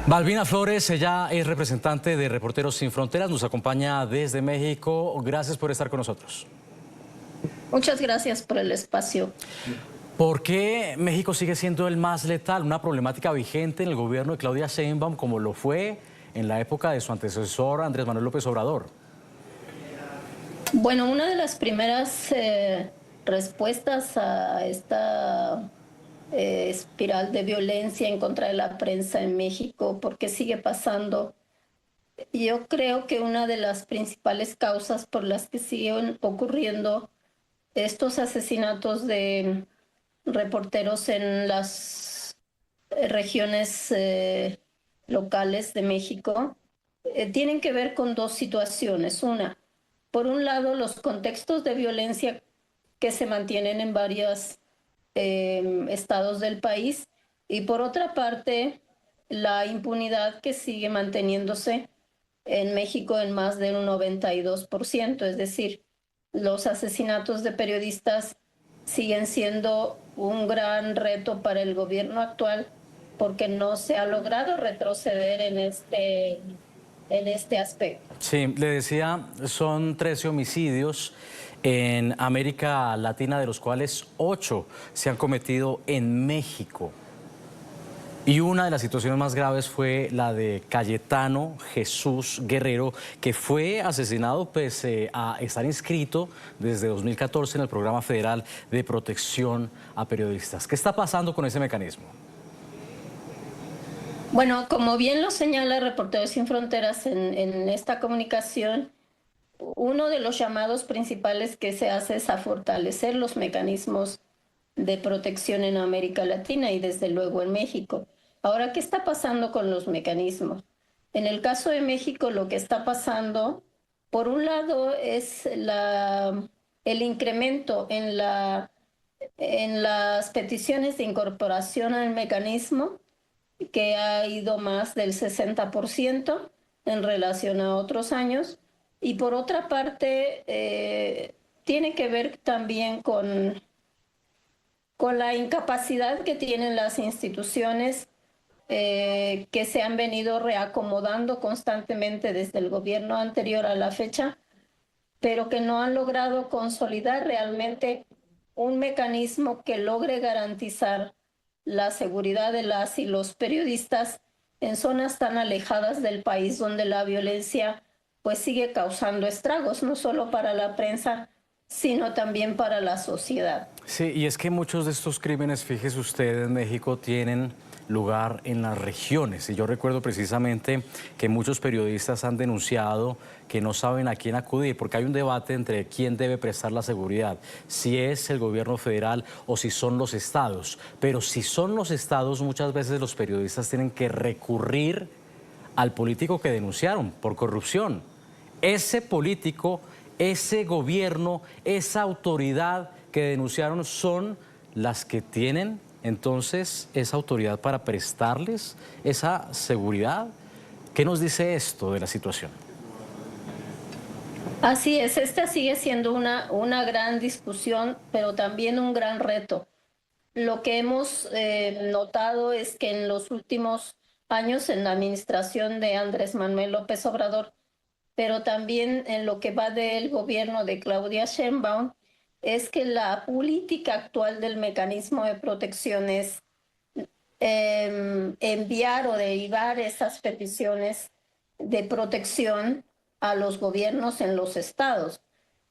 Balbina Flores, ella es representante de Reporteros Sin Fronteras, nos acompaña desde México. Gracias por estar con nosotros. Muchas gracias por el espacio. ¿Por qué México sigue siendo el más letal? Una problemática vigente en el gobierno de Claudia Sheinbaum, como lo fue en la época de su antecesor Andrés Manuel López Obrador. Bueno, una de las primeras respuestas a esta espiral de violencia en contra de la prensa en México, ¿por qué sigue pasando? Yo creo que una de las principales causas por las que siguen ocurriendo estos asesinatos de reporteros en las regiones locales de México tienen que ver con dos situaciones. Una, por un lado, los contextos de violencia que se mantienen en varios estados del país, y por otra parte, la impunidad que sigue manteniéndose en México en más del 92%, es decir, los asesinatos de periodistas siguen siendo un gran reto para el gobierno actual porque no se ha logrado retroceder en este aspecto. Sí, le decía, son 13 homicidios en América Latina, de los cuales 8 se han cometido en México. Y una de las situaciones más graves fue la de Cayetano Jesús Guerrero, que fue asesinado pese a estar inscrito desde 2014 en el Programa Federal de Protección a Periodistas. ¿Qué está pasando con ese mecanismo? Bueno, como bien lo señala Reporteros Sin Fronteras en esta comunicación, uno de los llamados principales que se hace es a fortalecer los mecanismos de protección en América Latina y desde luego en México. Ahora, ¿qué está pasando con los mecanismos? En el caso de México, lo que está pasando, por un lado, es el incremento en las peticiones de incorporación al mecanismo, que ha ido más del 60% en relación a otros años. Y por otra parte, tiene que ver también con la incapacidad que tienen las instituciones que se han venido reacomodando constantemente desde el gobierno anterior a la fecha, pero que no han logrado consolidar realmente un mecanismo que logre garantizar la seguridad de las y los periodistas en zonas tan alejadas del país donde la violencia pues sigue causando estragos, no solo para la prensa, sino también para la sociedad. Sí, y es que muchos de estos crímenes, fíjese usted, en México tienen lugar en las regiones. Y yo recuerdo precisamente que muchos periodistas han denunciado que no saben a quién acudir, porque hay un debate entre quién debe prestar la seguridad, si es el gobierno federal o si son los estados. Pero si son los estados, muchas veces los periodistas tienen que recurrir al político que denunciaron por corrupción. Ese político, ese gobierno, esa autoridad que denunciaron son las que tienen entonces esa autoridad para prestarles esa seguridad. ¿Qué nos dice esto de la situación? Así es, esta sigue siendo una gran discusión, pero también un gran reto. Lo que hemos notado es que en los últimos años en la administración de Andrés Manuel López Obrador, pero también en lo que va del gobierno de Claudia Sheinbaum, es que la política actual del mecanismo de protección es enviar o derivar esas peticiones de protección a los gobiernos en los estados,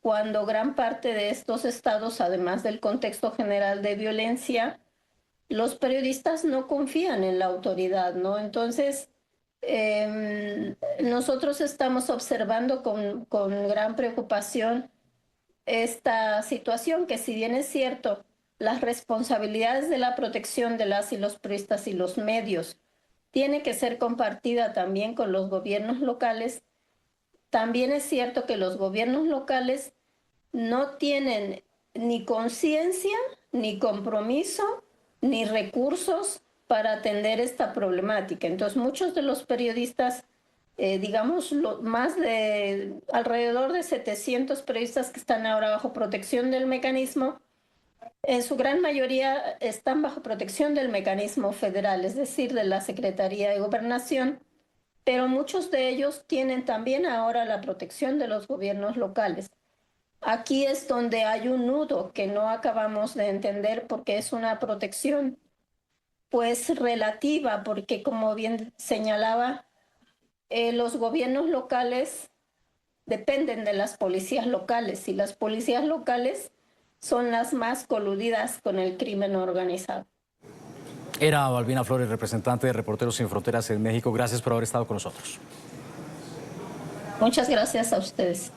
cuando gran parte de estos estados, además del contexto general de violencia, los periodistas no confían en la autoridad, ¿no? Entonces, nosotros estamos observando con gran preocupación esta situación, que si bien es cierto, las responsabilidades de la protección de las y los periodistas y los medios tiene que ser compartida también con los gobiernos locales, también es cierto que los gobiernos locales no tienen ni conciencia, ni compromiso, ni recursos para atender esta problemática. Entonces, muchos de los periodistas, digamos, más de alrededor de 700 periodistas que están ahora bajo protección del mecanismo, En su gran mayoría están bajo protección del mecanismo federal, es decir, de la Secretaría de Gobernación, pero muchos de ellos tienen también ahora la protección de los gobiernos locales. Aquí es donde hay un nudo que no acabamos de entender porque es una protección pues relativa, porque como bien señalaba, los gobiernos locales dependen de las policías locales y las policías locales son las más coludidas con el crimen organizado. Era Balbina Flores, representante de Reporteros Sin Fronteras en México. Gracias por haber estado con nosotros. Muchas gracias a ustedes.